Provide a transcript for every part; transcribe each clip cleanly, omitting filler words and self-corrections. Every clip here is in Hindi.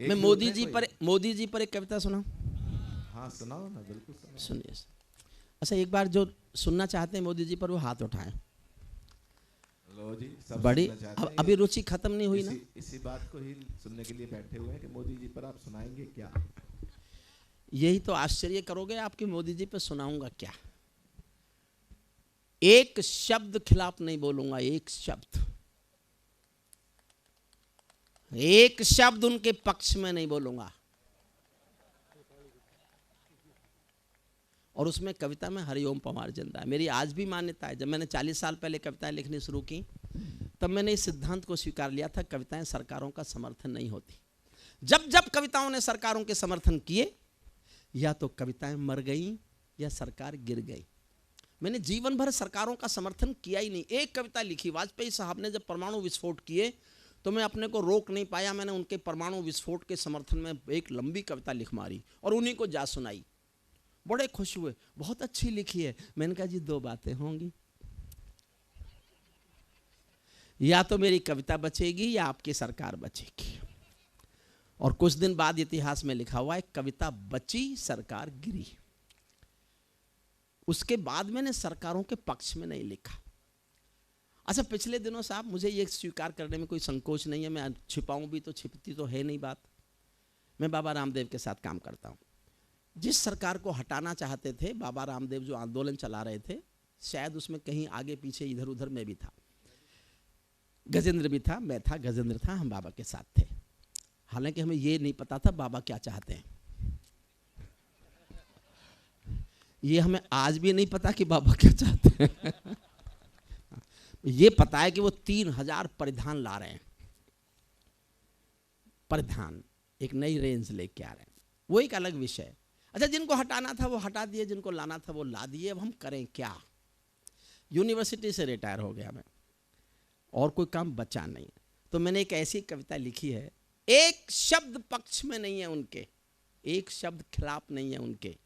मैं मोदी जी पर एक कविता सुनाऊं? हाँ सुनाओ ना, बिल्कुल सुनाओ। सुनिए। अच्छा, एक बार जो सुनना चाहते हैं मोदी जी पर वो हाथ उठाएं। लो जी, सब बड़ी सुनना चाहते हैं। अभी रुचि खत्म नहीं हुई ना? इसी बात को ही सुनने के लिए बैठे हुए हैं कि मोदी जी पर आप सुनाएंगे क्या। यही तो आश्चर्य करोगे आपकी मोदी जी पर सुनाऊंगा क्या। एक शब्द खिलाफ नहीं बोलूंगा, एक शब्द उनके पक्ष में नहीं बोलूंगा। और उसमें कविता में हरिओम पवार जिंदा है। मेरी आज भी मान्यता है, जब मैंने 40 साल पहले कविताएं लिखनी शुरू की तब मैंने इस सिद्धांत को स्वीकार लिया था, कविताएं सरकारों का समर्थन नहीं होती। जब जब कविताओं ने सरकारों के समर्थन किए, या तो कविताएं मर गई या सरकार गिर गई। मैंने जीवन भर सरकारों का समर्थन किया ही नहीं। एक कविता लिखी, वाजपेयी साहब ने जब परमाणु विस्फोट किए तो मैं अपने को रोक नहीं पाया, मैंने उनके परमाणु विस्फोट के समर्थन में एक लंबी कविता लिख मारी और उन्हीं को जा सुनाई। बड़े खुश हुए, बहुत अच्छी लिखी है। मैंने कहा जी, दो बातें होंगी, या तो मेरी कविता बचेगी या आपकी सरकार बचेगी। और कुछ दिन बाद इतिहास में लिखा हुआ है, कविता बची सरकार गिरी। उसके बाद मैंने सरकारों के पक्ष में नहीं लिखा। अच्छा, पिछले दिनों साहब मुझे ये स्वीकार करने में कोई संकोच नहीं है, मैं छिपाऊं भी तो छिपती तो है नहीं बात। मैं बाबा रामदेव के साथ काम करता हूं। जिस सरकार को हटाना चाहते थे बाबा रामदेव, जो आंदोलन चला रहे थे, शायद उसमें कहीं आगे पीछे इधर उधर मैं भी था, गजेंद्र भी था, मैं था, गजेंद्र था, हम बाबा के साथ थे। हालांकि हमें ये नहीं पता था बाबा क्या चाहते हैं। ये हमें आज भी नहीं पता कि बाबा क्या चाहते हैं। ये पता है कि वो 3000 परिधान ला रहे हैं। परिधान एक नई रेंज लेके आ रहे हैं, वो एक अलग विषय है। अच्छा, जिनको हटाना था वो हटा दिए, जिनको लाना था वो ला दिए। अब हम करें क्या? यूनिवर्सिटी से रिटायर हो गया मैं, और कोई काम बचा नहीं। तो मैंने एक ऐसी कविता लिखी है, एक शब्द पक्ष में नहीं है उनके, एक शब्द खिलाफ नहीं है उनके,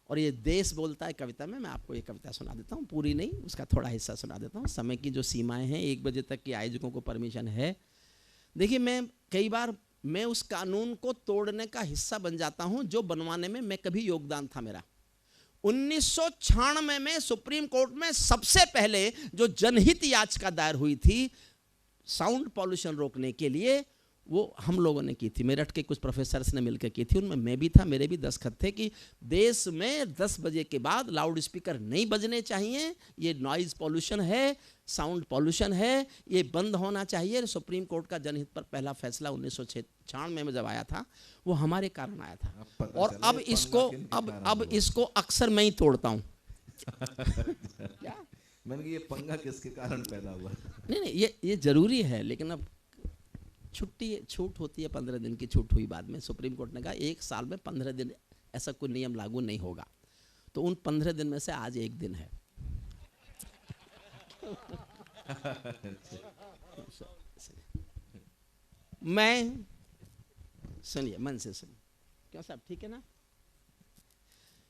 और ये देश बोलता है कविता में। मैं आपको ये कविता सुना देता हूँ, पूरी नहीं, उसका थोड़ा हिस्सा सुना देता हूँ। समय की जो सीमाएं हैं, 1 बजे तक की आयोजकों को परमिशन है। देखिए, मैं कई बार मैं उस कानून को तोड़ने का हिस्सा बन जाता हूं जो बनवाने में मैं कभी योगदान था मेरा। 1996 में सुप्रीम कोर्ट में सबसे पहले जो जनहित याचिका दायर हुई थी साउंड पॉल्यूशन रोकने के लिए, वो हम लोगों ने की थी। मेरठ के कुछ प्रोफेसर्स ने मिलकर की थी, उनमें मैं भी था, मेरे भी दस्तखत थे कि देश में 10 बजे के बाद लाउड स्पीकर नहीं बजने चाहिए, ये नॉइज पॉल्यूशन है, साउंड पॉल्यूशन है, ये बंद होना चाहिए। सुप्रीम कोर्ट का जनहित पर पहला फैसला 1996 में जब आया था, वो हमारे कारण आया था। और अब इसको अक्सर मैं ही तोड़ता हूँ। क्या मैंने कहा ये पंगा किसके कारण पैदा हुआ? नहीं, ये जरूरी है, लेकिन अब छूट होती है, 15 दिन की छूट हुई बाद में। सुप्रीम कोर्ट ने कहा 1 साल में 15 दिन ऐसा कोई नियम लागू नहीं होगा, तो उन 15 दिन में से आज 1 दिन है। मैं सुनिए, मन से सुनिए। क्यों साहब, ठीक है ना?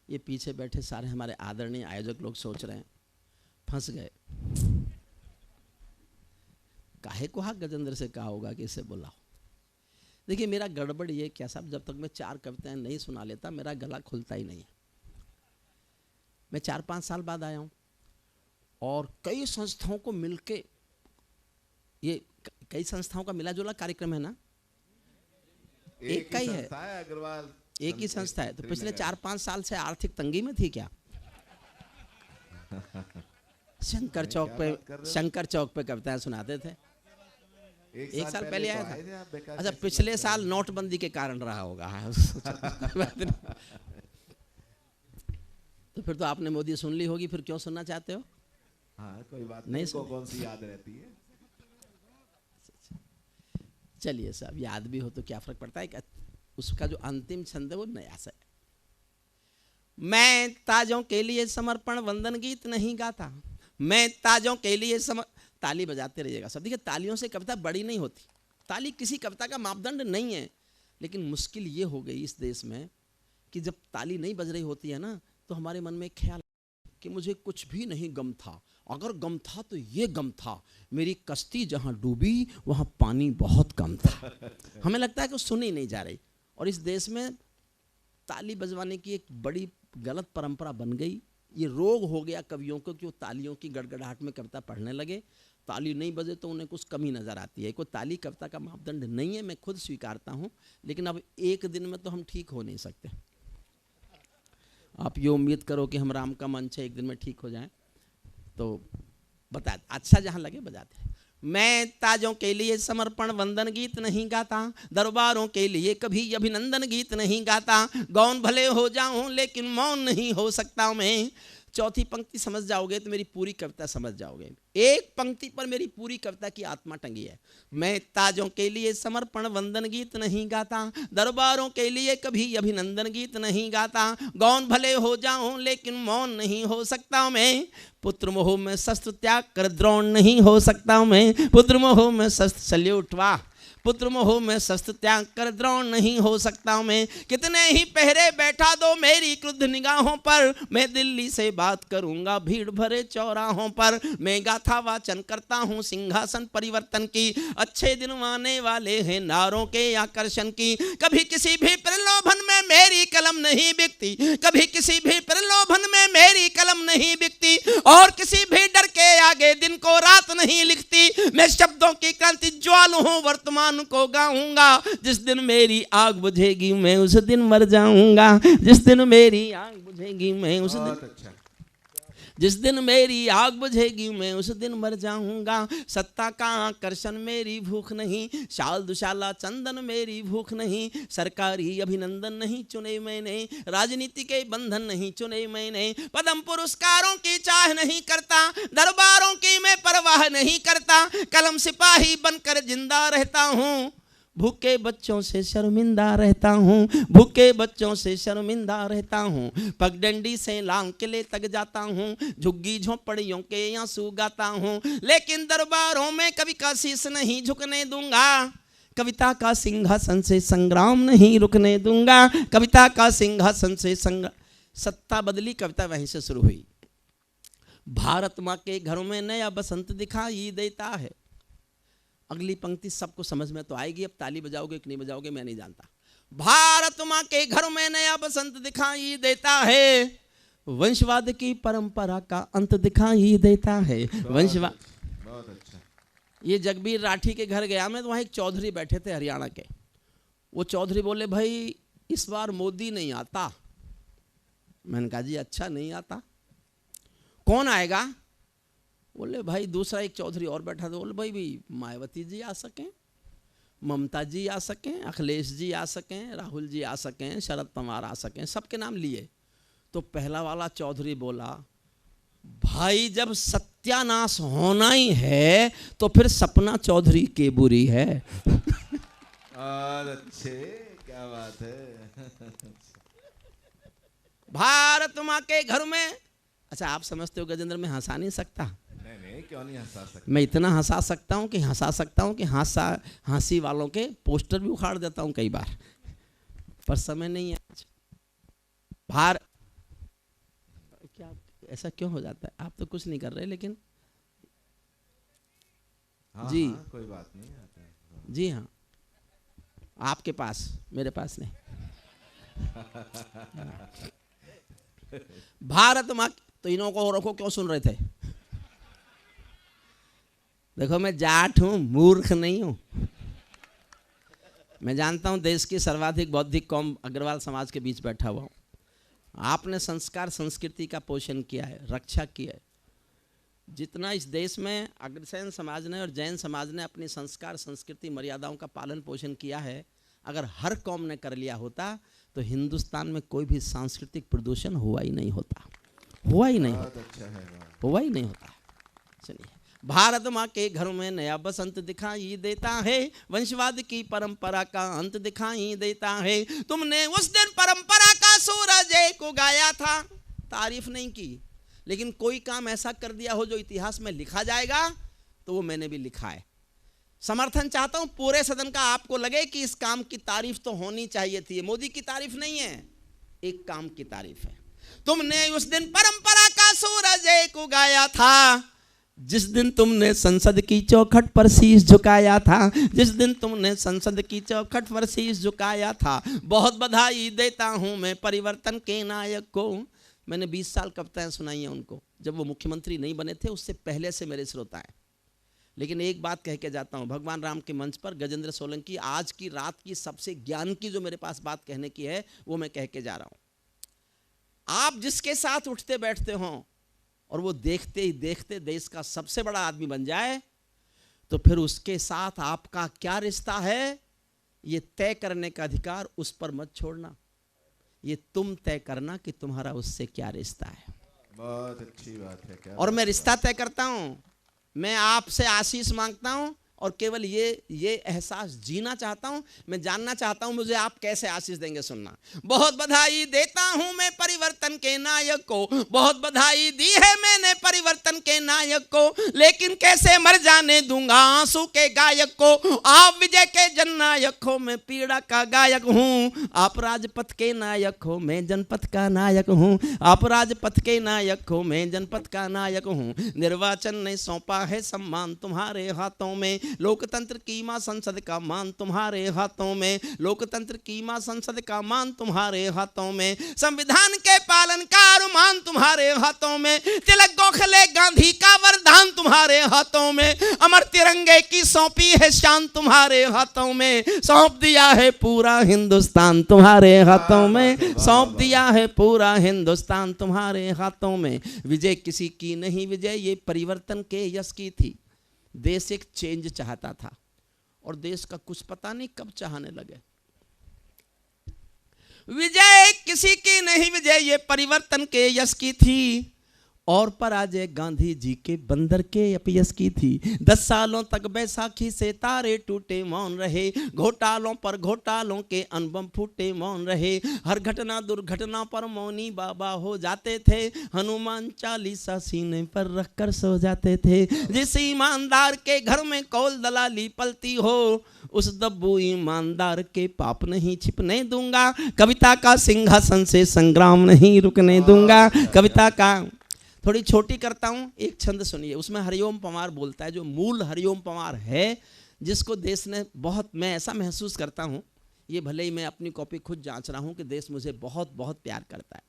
ये पीछे बैठे सारे हमारे आदरणीय आयोजक लोग सोच रहे हैं फंस गए, काहे को गजेंद्र से कहा होगा कि इसे बुलाओ। देखिए, मेरा गड़बड़ ये क्या साहब, जब तक मैं 4 कविताएं नहीं सुना लेता मेरा गला खुलता ही नहीं है। मैं 4-5 साल बाद आया हूं और कई संस्थाओं को मिलके, ये कई संस्थाओं का मिला जुला कार्यक्रम है ना, एक का ही है, अग्रवाल एक ही संस्था है। तो पिछले 4-5 साल से आर्थिक तंगी में थी क्या? शंकर चौक पे कविताएं सुनाते थे। 1 साल पहले आया था। अच्छा, पिछले साल नोटबंदी के कारण रहा होगा। तो फिर तो आपने मोदी सुन ली होगी, फिर क्यों सुनना चाहते हो? हाँ, कोई बात नहीं, कौन सी याद रहती है। चलिए साहब, याद भी हो तो क्या फर्क पड़ता है कि उसका जो अंतिम छंद है वो नया सा है। मैं ताजों के लिए समर्पण वंदन गीत नहीं गाता, मैं ताजों के लिए ताली बजाते रहिएगा सब। देखिए, तालियों से कविता बड़ी नहीं होती, ताली किसी कविता का मापदंड नहीं है। लेकिन मुश्किल ये हो गई इस देश में कि जब ताली नहीं बज रही होती है ना, तो हमारे मन में ख्याल कि मुझे कुछ भी नहीं गम था, अगर गम था तो ये गम था, मेरी कश्ती जहां डूबी वहां पानी बहुत कम था। हमें लगता है कि सुन ही नहीं जा रही। और इस देश में ताली बजवाने की एक बड़ी गलत परंपरा बन गई। ये रोग हो गया कवियों को कि वो तालियों की गड़गड़ाहट में कविता पढ़ने लगे। ताली नहीं बजे तो उन्हें कुछ कमी नज़र आती है। कोई ताली कविता का मापदंड नहीं है, मैं खुद स्वीकारता हूँ, लेकिन अब एक दिन में तो हम ठीक हो नहीं सकते। आप ये उम्मीद करो कि हम राम का मंच है एक दिन में ठीक हो जाए, तो बता अच्छा जहाँ लगे बजाते हैं। मैं ताजों के लिए समर्पण वंदन गीत नहीं गाता, दरबारों के लिए कभी अभिनंदन गीत नहीं गाता, गौन भले हो जाऊं लेकिन मौन नहीं हो सकता मैं। चौथी पंक्ति समझ जाओगे तो मेरी पूरी कविता समझ जाओगे। एक पंक्ति पर मेरी पूरी कविता की आत्मा टंगी है। मैं ताजों के लिए समर्पण वंदन गीत नहीं गाता, दरबारों के लिए कभी अभिनंदन गीत नहीं गाता, गौन भले हो जाऊं लेकिन मौन नहीं हो सकता मैं। पुत्र मोह में शस्त्र त्याग कर द्रोण नहीं हो सकता मैं। पुत्र मोह में शस्त्र, सल्यूट, वाह। पुत्र मोह में शस्त्र त्याग कर द्रोण नहीं हो सकता मैं। कितने ही पहरे बैठा दो मेरी क्रुद्ध निगाहों पर, मैं दिल्ली से बात करूंगा भीड़ भरे चौराहों पर। मैं गाथा वाचन करता हूँ सिंहासन परिवर्तन की, अच्छे दिन आने वाले हैं नारों के आकर्षण की। कभी किसी भी प्रलोभन में मेरी कलम नहीं बिकती, कभी किसी भी प्रलोभन में मेरी कलम नहीं बिकती, और किसी भी डर के आगे दिन को रात नहीं लिखती। मैं शब्दों की क्रांति ज्वाल हूँ वर्तमान को गाऊंगा, जिस दिन मेरी आग बुझेगी मैं उस दिन मर जाऊंगा। जिस दिन मेरी आग बुझेगी मैं उस दिन, जिस दिन मेरी आग बुझेगी मैं उस दिन मर जाऊंगा। सत्ता का आकर्षण मेरी भूख नहीं, शाल दुशाला चंदन मेरी भूख नहीं, सरकारी अभिनंदन नहीं चुने मैंने, राजनीति के बंधन नहीं चुने मैंने, पद्म पुरस्कारों की चाह नहीं करता, दरबारों की मैं परवाह नहीं करता, कलम सिपाही बनकर जिंदा रहता हूँ, भूखे बच्चों से शर्मिंदा रहता हूँ, भूखे बच्चों से शर्मिंदा रहता हूँ, पगडंडी से लांग किले तक जाता हूँ, झुग्गी झोंपड़ियों के आंसू गाता हूँ, लेकिन दरबारों में कभी का शीश नहीं झुकने दूंगा, कविता का सिंहासन से संग्राम नहीं रुकने दूंगा, कविता का सिंहासन से सत्ता बदली, कविता वहीं से शुरू हुई। भारत माँ के घरों में नया बसंत दिखाई देता है। अगली पंक्ति सबको समझ में तो आएगी, अब ताली बजाओगे कि नहीं बजाओगे मैं नहीं जानता। भारत माँ के घर में नया बसंत दिखाई देता है, वंशवाद की परंपरा का अंत दिखाई देता है। वंशवाद, बहुत अच्छा। ये जगबीर राठी के घर गया मैं, तो वहाँ एक चौधरी बैठे थे हरियाणा के। वो चौधरी बोले भाई इस बार मोदी नहीं आता। मैंने कहा जी अच्छा नहीं आता, कौन आएगा? बोले भाई दूसरा एक चौधरी और बैठा था, बोले भाई भी मायावती जी आ सकें, ममता जी आ सकें, अखिलेश जी आ सकें, राहुल जी आ सकें, शरद पवार आ सकें, सबके नाम लिए। तो पहला वाला चौधरी बोला भाई जब सत्यानाश होना ही है तो फिर सपना चौधरी के बुरी है। और अच्छे, क्या बात है। भारत माँ के घर में, अच्छा आप समझते हो गजेंद्र मैं हंसा नहीं सकता? नहीं, क्यों नहीं हंसा सकता? मैं इतना हंसा सकता हूँ कि हंसी वालों के पोस्टर भी उखाड़ देता हूँ कई बार, पर समय नहीं है। क्या ऐसा क्यों हो जाता है? आप तो कुछ नहीं कर रहे, लेकिन हाँ, जी हाँ, कोई बात नहीं आता है। जी हाँ, आपके पास, मेरे पास नहीं। भारत माँ, तो इन्हों को रखो, क्यों सुन रहे थे? देखो मैं जाट हूं, मूर्ख नहीं हूं। मैं जानता हूं देश की सर्वाधिक बौद्धिक कौम अग्रवाल समाज के बीच बैठा हुआ हूं। आपने संस्कार संस्कृति का पोषण किया है, रक्षा की है। जितना इस देश में अग्रसेन समाज ने और जैन समाज ने अपनी संस्कार संस्कृति मर्यादाओं का पालन पोषण किया है, अगर हर कौम ने कर लिया होता तो हिंदुस्तान में कोई भी सांस्कृतिक प्रदूषण हुआ ही नहीं होता, हुआ ही नहीं होता, हुआ ही नहीं होता। चलिए, भारत माँ के घर में नया बसंत दिखाई देता है, वंशवाद की परंपरा का अंत दिखाई देता है। तुमने उस दिन परंपरा का सूरज को गाया था, तारीफ नहीं की, लेकिन कोई काम ऐसा कर दिया हो जो इतिहास में लिखा जाएगा, तो वो मैंने भी लिखा है। समर्थन चाहता हूं पूरे सदन का, आपको लगे कि इस काम की तारीफ तो होनी चाहिए थी। मोदी की तारीफ नहीं है, एक काम की तारीफ है। तुमने उस दिन परंपरा का सूरज को गाया था, जिस दिन तुमने संसद की चौखट पर शीश झुकाया था, जिस दिन तुमने संसद की चौखट पर शीश झुकाया था, बहुत बधाई देता हूं मैं परिवर्तन के नायक को। मैंने 20 साल कविताएं सुनाई हैं उनको, जब वो मुख्यमंत्री नहीं बने थे, उससे पहले से मेरे श्रोता हैं। लेकिन एक बात कह के जाता हूं, भगवान राम के मंच पर गजेंद्र सोलंकी आज की रात की सबसे ज्ञान की जो मेरे पास बात कहने की है, वो मैं कह के जा रहा हूं। आप जिसके साथ उठते बैठते हो और वो देखते ही देखते देश का सबसे बड़ा आदमी बन जाए, तो फिर उसके साथ आपका क्या रिश्ता है, ये तय करने का अधिकार उस पर मत छोड़ना। ये तुम तय करना कि तुम्हारा उससे क्या रिश्ता है। बहुत अच्छी बात है। क्या और मैं रिश्ता तय करता हूं, मैं आपसे आशीष मांगता हूं और केवल ये एहसास जीना चाहता हूं। मैं जानना चाहता हूं मुझे आप कैसे आशीष देंगे। सुनना, बहुत बधाई देता हूं मैं परिवर्तन के नायक को, बहुत बधाई दी है मैंने परिवर्तन के नायक को, लेकिन कैसे मर जाने दूंगा आंसू के गायक को। आप विजय के जननायक हो, मैं पीड़ा का गायक हूं। आप राजपथ के नायक हो, मैं जनपथ का नायक हूं। आप राजपथ के नायक हो, मैं जनपथ का नायक हूं। निर्वाचन ने सौंपा है सम्मान तुम्हारे हाथों में, लोकतंत्र की मां संसद का मान तुम्हारे हाथों में, लोकतंत्र की मां संसद का मान तुम्हारे हाथों में, संविधान के पालन का अरमान तुम्हारे हाथों में, तिलक गोखले गांधी का वरदान तुम्हारे हाथों में, अमर तिरंगे की सौंपी है शान तुम्हारे हाथों में, सौंप दिया है पूरा हिंदुस्तान तुम्हारे हाथों में, सौंप दिया है पूरा हिंदुस्तान तुम्हारे हाथों में। विजय किसी की नहीं, विजय ये परिवर्तन के यश की थी। देश एक चेंज चाहता था और देश का कुछ पता नहीं कब चाहने लगे। विजय किसी की नहीं, विजय ये परिवर्तन के यश की थी और पराजय गांधी जी के बंदर के अपयश की थी। 10 सालों तक बैसाखी से तारे टूटे मौन रहे, घोटालों पर घोटालों के अनबम फूटे मौन रहे, हर घटना दुर्घटना पर मौनी बाबा हो जाते थे, हनुमान चालीसा सीने पर रखकर सो जाते थे। जिस ईमानदार के घर में कौल दलाली पलती हो, उस दब्बू ईमानदार के पाप नहीं छिपने दूंगा, कविता का सिंहासन से संग्राम नहीं रुकने दूंगा। कविता का थोड़ी छोटी करता हूं, एक छंद सुनिए। उसमें हरिओम पंवार बोलता है, जो मूल हरिओम पंवार है, जिसको देश ने बहुत, मैं ऐसा महसूस करता हूं, ये भले ही मैं अपनी कॉपी खुद जांच रहा हूं कि देश मुझे बहुत बहुत प्यार करता है,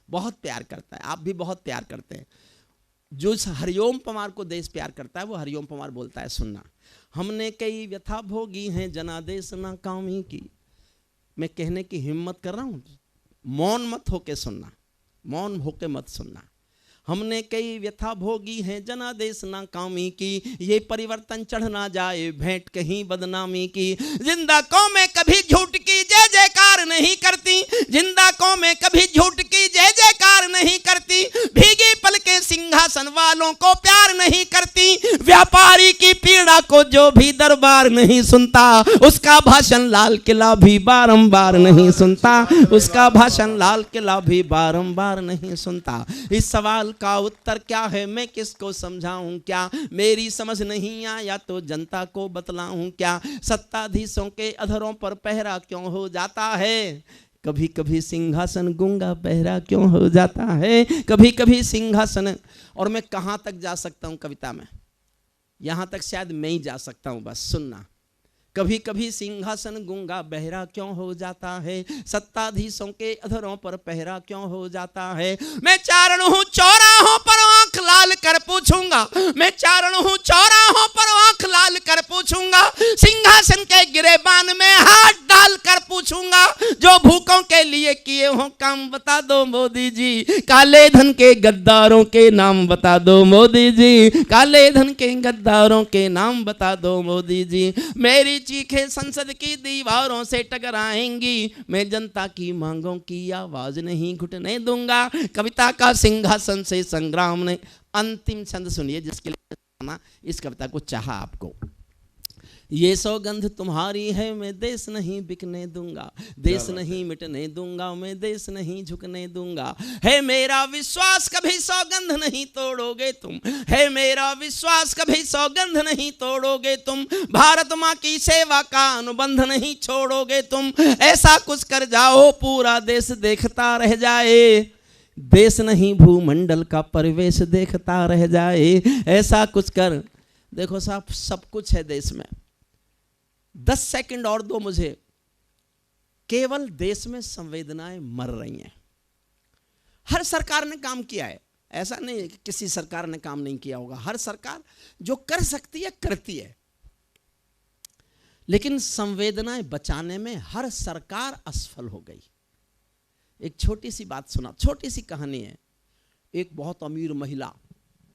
बहुत प्यार करता है। आप भी बहुत प्यार करते हैं। जो इस हरिओम पंवार को देश प्यार करता है, वो हरिओम पंवार बोलता है, सुनना, हमने कई व्यथा भोगी हैं जनादेश नाकामी की। मैं कहने की हिम्मत कर रहा हूं, मौन मत होके सुनना, मौन होके मत सुनना। हमने कई व्यथा भोगी हैं जनादेश नाकामी की, ये परिवर्तन चढ़ ना जाए भेंट कहीं बदनामी की। जिंदा कौमें कभी झूठ की जय जयकार नहीं करती, जिंदा कौमें कभी झूठ की जय जयकार नहीं करती, भीगी पलकें सिंहासन वालों को प्यार नहीं करती, व्यापारी की पीड़ा को जो भी दरबार नहीं सुनता, उसका भाषण लाल किला भी बारंबार नहीं सुनता, उसका भाषण लाल किला भी बारंबार नहीं सुनता। इस सवाल का उत्तर क्या है, मैं किसको समझाऊं क्या, मेरी समझ नहीं आया तो जनता को बतलाऊं क्या। सत्ताधीशों के अधरों पर पहरा क्यों हो जाता है, कभी कभी सिंहासन गूंगा बहरा क्यों हो जाता है, कभी कभी सिंहासन। और मैं कहां तक जा सकता हूं कविता में, यहां तक शायद मैं ही जा सकता हूं, बस सुनना। कभी कभी सिंहासन गूंगा बहरा क्यों हो जाता है, सत्ताधीशों के अधरों पर पहरा क्यों हो जाता है। मैं चारण हूं चौराहों पर आंख लाल कर पूछूंगा, मैं चारण हूं चौराहों पर आंख लाल कर पूछूंगा, सिंहासन के गिरेबान में हाथ डाल कर पूछूंगा, जो भूखों के लिए किए हो काम बता दो मोदी जी, काले धन के गद्दारों के नाम बता दो मोदी जी, काले धन के गद्दारों के नाम बता दो मोदी जी। मेरी चीखें संसद की दीवारों से टकराएंगी, मैं जनता की मांगों की आवाज नहीं घुटने दूंगा, कविता का सिंहासन से संग्राम ने। अंतिम छंद सुनिए, जिसके लिए इस कविता को चाहा आपको। ये सौगंध तुम्हारी है मैं देश नहीं बिकने दूंगा, देश नहीं मिटने दूंगा, मैं देश नहीं झुकने दूंगा। है मेरा विश्वास कभी सौगंध नहीं तोड़ोगे तुम, है मेरा विश्वास कभी सौगंध नहीं तोड़ोगे तुम, भारत माँ की सेवा का अनुबंध नहीं छोड़ोगे तुम। ऐसा कुछ कर जाओ पूरा देश देखता रह जाए, देश नहीं भूमंडल का परिवेश देखता रह जाए, ऐसा कुछ कर। देखो साहब, सब कुछ है देश में, 10 सेकंड और दो मुझे। केवल देश में संवेदनाएं मर रही हैं। हर सरकार ने काम किया है, ऐसा नहीं है कि किसी सरकार ने काम नहीं किया होगा। हर सरकार जो कर सकती है करती है, लेकिन संवेदनाएं बचाने में हर सरकार असफल हो गई। एक छोटी सी बात सुना, छोटी सी कहानी है। एक बहुत अमीर महिला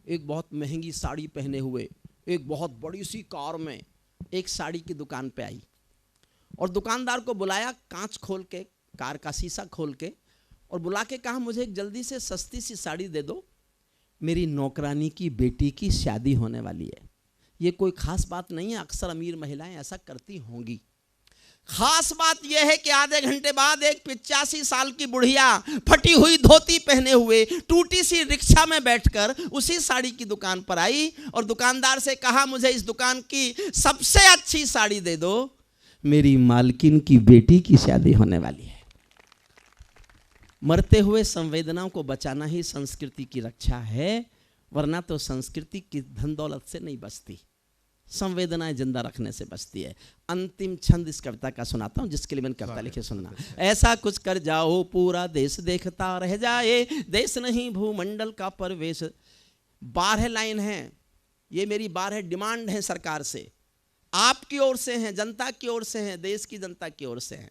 एक बहुत महंगी साड़ी पहने हुए एक बहुत बड़ी सी कार में एक साड़ी की दुकान पे आई और दुकानदार को बुलाया, कांच खोल के, कार का शीशा खोल के, और बुला के कहा मुझे एक जल्दी से सस्ती सी साड़ी दे दो, मेरी नौकरानी की बेटी की शादी होने वाली है। ये कोई खास बात नहीं है, अक्सर अमीर महिलाएं ऐसा करती होंगी। खास बात यह है कि आधे घंटे बाद एक 85 साल की बुढ़िया फटी हुई धोती पहने हुए टूटी सी रिक्शा में बैठकर उसी साड़ी की दुकान पर आई और दुकानदार से कहा मुझे इस दुकान की सबसे अच्छी साड़ी दे दो, मेरी मालकिन की बेटी की शादी होने वाली है। मरते हुए संवेदनाओं को बचाना ही संस्कृति की रक्षा है, वरना तो संस्कृति की धन दौलत से नहीं बचती, संवेदनाएं जिंदा रखने से बचती है। अंतिम छंद इस कविता का सुनाता हूं, जिसके लिए मैंने कविता लिखी, सुनना। ऐसा कुछ कर जाओ पूरा देश देखता रह जाए, देश नहीं भूमंडल का परिवेश। 12 लाइन है, ये मेरी 12 डिमांड है सरकार से, आपकी ओर से हैं, जनता की ओर से हैं, देश की जनता की ओर से हैं।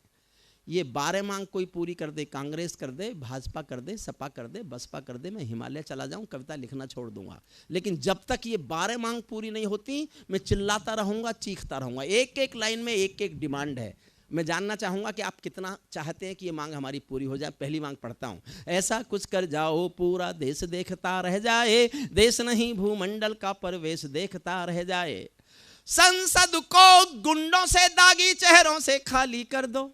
ये 12 मांग कोई पूरी कर दे, कांग्रेस कर दे, भाजपा कर दे, सपा कर दे, बसपा कर दे, मैं हिमालय चला जाऊं, कविता लिखना छोड़ दूंगा। लेकिन जब तक ये 12 मांग पूरी नहीं होती, मैं चिल्लाता रहूंगा, चीखता रहूंगा। एक एक लाइन में एक एक डिमांड है। मैं जानना चाहूंगा कि आप कितना चाहते हैं कि ये मांग हमारी पूरी हो जाए। पहली मांग पढ़ता हूं। ऐसा कुछ कर जाओ पूरा देश देखता रह जाए, देश नहीं भूमंडल का परिवेश देखता रह जाए। संसद को गुंडों से दागी चेहरों से खाली कर दो।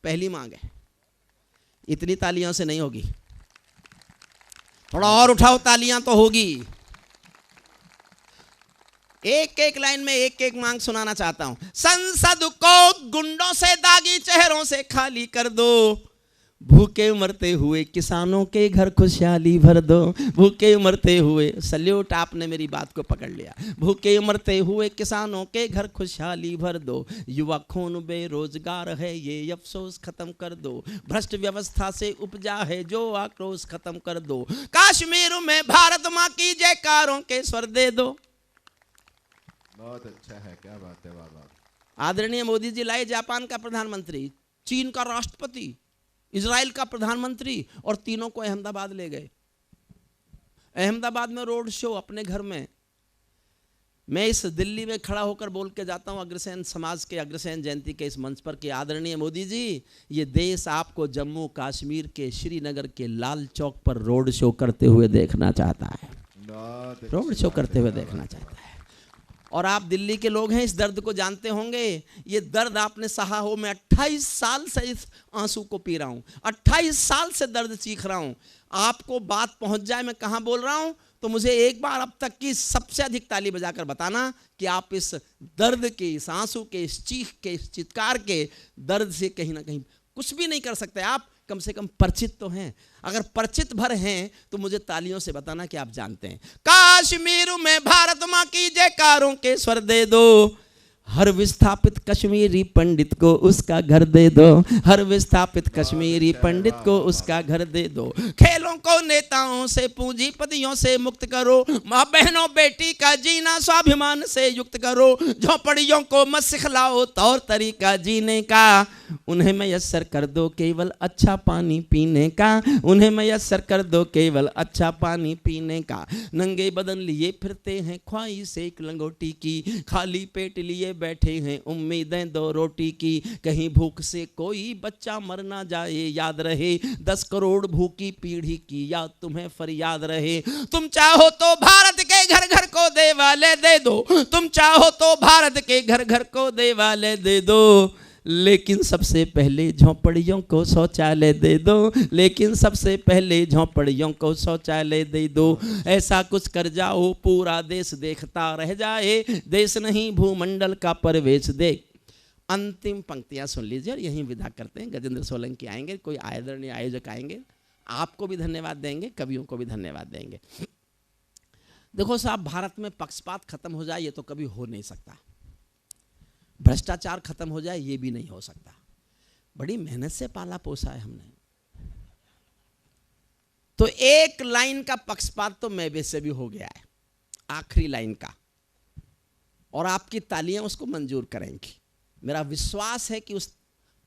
पहली मांग है, इतनी तालियों से नहीं होगी, थोड़ा और उठाओ तालियां तो होगी। एक एक लाइन में एक एक मांग सुनाना चाहता हूं। संसद को गुंडों से दागी चेहरों से खाली कर दो, भूखे मरते हुए किसानों के घर खुशहाली भर दो। भूखे मरते हुए, सल्यूट, आपने मेरी बात को पकड़ लिया। भूखे मरते हुए किसानों के घर खुशहाली भर दो। युवा खून बेरोजगार है ये अफसोस खत्म कर दो। भ्रष्ट व्यवस्था से उपजा है जो आक्रोश खत्म कर दो। कश्मीर में भारत माँ की जयकारों के स्वर दे दो। बहुत अच्छा है, क्या बात है, वाह वाह। आदरणीय मोदी जी लाए जापान का प्रधानमंत्री, चीन का राष्ट्रपति, इजराइल का प्रधानमंत्री, और तीनों को अहमदाबाद ले गए। अहमदाबाद में रोड शो अपने घर में। मैं इस दिल्ली में खड़ा होकर बोल के जाता हूं अग्रसेन समाज के अग्रसेन जयंती के इस मंच पर कि आदरणीय मोदी जी, ये देश आपको जम्मू कश्मीर के श्रीनगर के लाल चौक पर रोड शो करते हुए देखना चाहता है। रोड शो करते हुए देखना चाहता है। और आप दिल्ली के लोग हैं, इस दर्द को जानते होंगे। ये दर्द आपने सहा हो। मैं 28 साल से इस आंसू को पी रहा हूं, 28 साल से दर्द चीख रहा हूं। आपको बात पहुंच जाए मैं कहां बोल रहा हूं, तो मुझे एक बार अब तक की सबसे अधिक ताली बजाकर बताना कि आप इस दर्द के, इस आंसू के, इस चीख के, इस चित्कार के दर्द से कहीं ना कहीं कुछ भी नहीं कर सकते। आप कम से कम परिचित तो हैं। अगर परिचित भर हैं तो मुझे तालियों से बताना कि आप जानते हैं। कश्मीर में भारत मां की जयकारों के स्वर दे दो। हर विस्थापित कश्मीरी पंडित को उसका घर दे दो। हर विस्थापित कश्मीरी पंडित को उसका घर दे दो। खेलों को नेताओं से, पूंजीपतियों से मुक्त करो। माँ बहनों बेटी का जीना स्वाभिमान से युक्त करो। झोपड़ियों को मत सिखलाओ तौर तरीका जीने का। उन्हें मैसर कर दो केवल अच्छा पानी पीने का। उन्हें मैसर कर दो केवल अच्छा पानी पीने का। नंगे बदन लिए फिरते हैं ख्वाहिश एक लंगोटी की। खाली पेट लिए बैठे हैं उम्मीदें 2 रोटी की। कहीं भूख से कोई बच्चा मर ना जाए, याद रहे 10 करोड़ भूखी पीढ़ी की याद तुम्हें फरियाद रहे। तुम चाहो तो भारत के घर घर को देवालय दे दो। तुम चाहो तो भारत के घर घर को देवालय दे दो। लेकिन सबसे पहले झोंपड़ियों को शौचालय दे दो। लेकिन सबसे पहले झोंपड़ियों को शौचालय दे दो। ऐसा कुछ कर जाओ पूरा देश देखता रह जाए, देश नहीं भूमंडल का परिवेश देख। अंतिम पंक्तियां सुन लीजिए और यहीं विदा करते हैं। गजेंद्र सोलंकी आएंगे, कोई आदरणीय आयोजक आएंगे आपको भी धन्यवाद देंगे, कवियों को भी धन्यवाद देंगे। देखो साहब, भारत में पक्षपात खत्म हो जाए ये तो कभी हो नहीं सकता, भ्रष्टाचार खत्म हो जाए ये भी नहीं हो सकता। बड़ी मेहनत से पाला पोसा है हमने, तो एक लाइन का पक्षपात तो मेवे से भी हो गया है, आखिरी लाइन का, और आपकी तालियां उसको मंजूर करेंगी। मेरा विश्वास है कि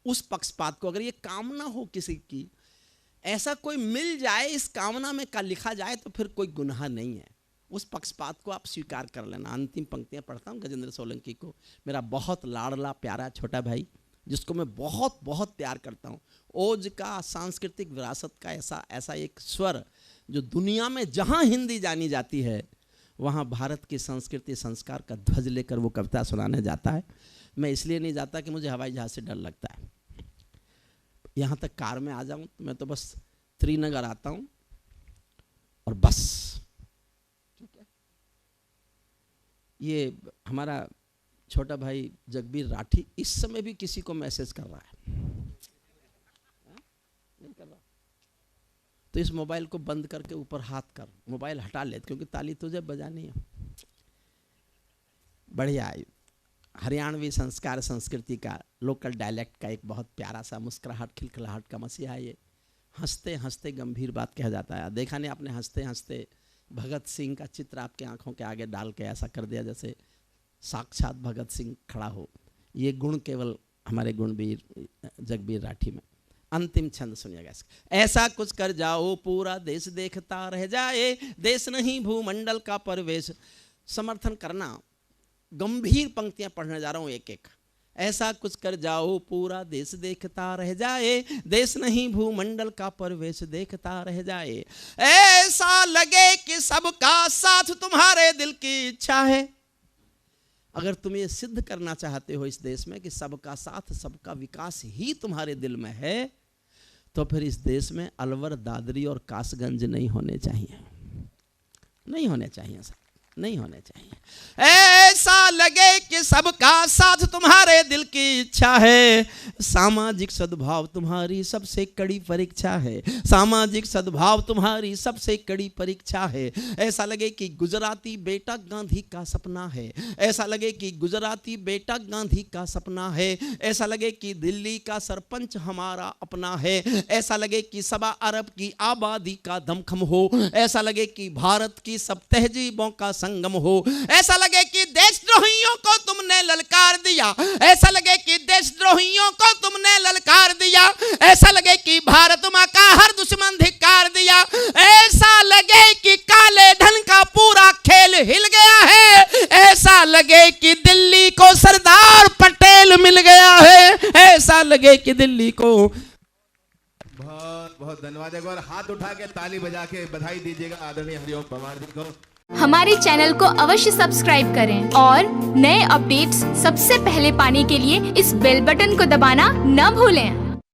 उस पक्षपात को, अगर ये कामना हो किसी की, ऐसा कोई मिल जाए इस कामना में का लिखा जाए तो फिर कोई गुनाह नहीं है, उस पक्षपात को आप स्वीकार कर लेना। अंतिम पंक्तियां पढ़ता हूं गजेंद्र सोलंकी को, मेरा बहुत लाडला प्यारा छोटा भाई, जिसको मैं बहुत बहुत प्यार करता हूं। ओज का, सांस्कृतिक विरासत का ऐसा एक स्वर जो दुनिया में जहां हिंदी जानी जाती है वहां भारत की संस्कृति संस्कार का ध्वज लेकर वो कविता सुनाने जाता है। मैं इसलिए नहीं जाता कि मुझे हवाई जहाज से डर लगता है, यहाँ तक कार में आ जाऊं तो मैं तो बस श्रीनगर आता हूं और बस। ठीक है, ये हमारा छोटा भाई जगबीर राठी इस समय भी किसी को मैसेज कर रहा है, नहीं कर रहा तो इस मोबाइल को बंद करके ऊपर हाथ कर, मोबाइल हटा ले, क्योंकि ताली तुझे बजानी है। बढ़िया, हरियाणवी संस्कार संस्कृति का, लोकल डायलेक्ट का एक बहुत प्यारा सा मुस्कुराहट खिलखिलाहट का मसीहा है ये। हंसते हंसते गंभीर बात कहा जाता है। देखा नहीं आपने, हंसते हंसते भगत सिंह का चित्र आपके आंखों के आगे डाल के ऐसा कर दिया जैसे साक्षात भगत सिंह खड़ा हो। ये गुण केवल हमारे गुणवीर जगबीर राठी में। अंतिम छंद सुनिएगा इसका। ऐसा कुछ कर जाओ पूरा देश देखता रह जाए, देश नहीं भूमंडल का परवेश। समर्थन करना, गंभीर पंक्तियां पढ़ने जा रहा हूं एक एक। ऐसा कुछ कर जाओ पूरा देश देखता रह जाए, देश नहीं भूमंडल का परवेश देखता रह जाए। ऐसा लगे कि सबका साथ तुम्हारे दिल की इच्छा है। अगर तुम ये सिद्ध करना चाहते हो इस देश में कि सबका साथ सबका विकास ही तुम्हारे दिल में है, तो फिर इस देश में अलवर, दादरी और कासगंज नहीं होने चाहिए, नहीं होने चाहिए सर, नहीं होने चाहिए। ऐसा लगे कि सबका साथ तुम्हारे दिल की इच्छा है, सामाजिक सद्भाव तुम्हारी सबसे कड़ी परीक्षा है, सामाजिक सद्भाव तुम्हारी सबसे कड़ी परीक्षा है। ऐसा लगे कि गुजराती बेटा गांधी का सपना है, ऐसा लगे कि गुजराती बेटा गांधी का सपना है। ऐसा लगे कि दिल्ली का सरपंच हमारा अपना है, ऐसा लगे कि 1.25 अरब की आबादी का दमखम हो, ऐसा लगे कि भारत की सब तहजीबों का संगम हो। ऐसा लगे कि देशद्रोहियों को तुमने ललकार दिया, ऐसा लगे कि देशद्रोहियों को तुमने ललकार दिया। ऐसा लगे कि भारत मां का हर दुश्मन धिक्कार दिया। ऐसा लगे कि काले धन का पूरा खेल हिल गया है, ऐसा लगे कि दिल्ली को सरदार पटेल मिल गया है, ऐसा लगे कि दिल्ली को। बहुत बहुत धन्यवाद। एक बार हाथ उठा के ताली बजा के बधाई दीजिएगा आदरणीय हरिओम परमार जी को। हमारे चैनल को अवश्य सब्सक्राइब करें और नए अपडेट्स सबसे पहले पाने के लिए इस बेल बटन को दबाना न भूलें।